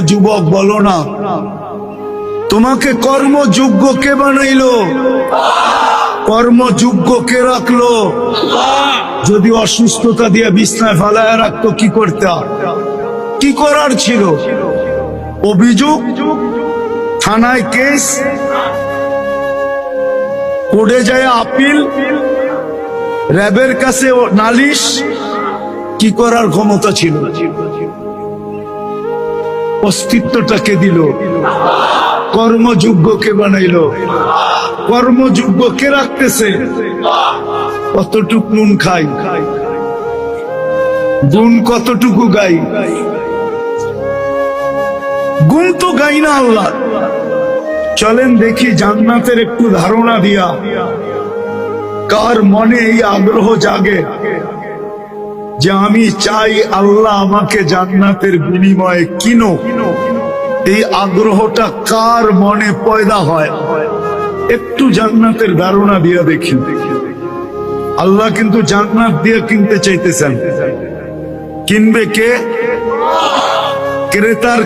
যুবক বলো না, তোমাকে কর্মযোগ্য কে বানাইলো? কর্মযোগ্য কে রাখলো? যদি অসুস্থতা দিয়ে বিছনায় ফেলায় রাখতো কি করতে? কি করার ছিল? অভিযোগ, থানায় কেস, কোর্টে যায় আপিল, র্যাবের কাছে নালিশ, কি করার ক্ষমতা ছিল? অস্তিত্বটাকে দিল। কর্মযোগ্য কে বানাইলো? কর্মযোগ্য কে রাখতেছে? কতটুকু নুন খাই, গুণ কতটুকু গাই? গুণ তো গাই না আল্লাহ। চলেন দেখি জান্নাতের একটু ধারণা দিয়া কার মনে এই আগ্রহ জাগে যে আমি চাই আল্লাহ আমাকে জান্নাতের বিনিময়ে কিনো। এই আগ্রহটা কার মনে পয়দা হয়? একটু জান্নাতের ধারণা দিয়া দেখি। আল্লাহ কিন্তু জান্নাত দিয়ে কিনতে চাইতেছেন। কিনবে কে? ক্রেতার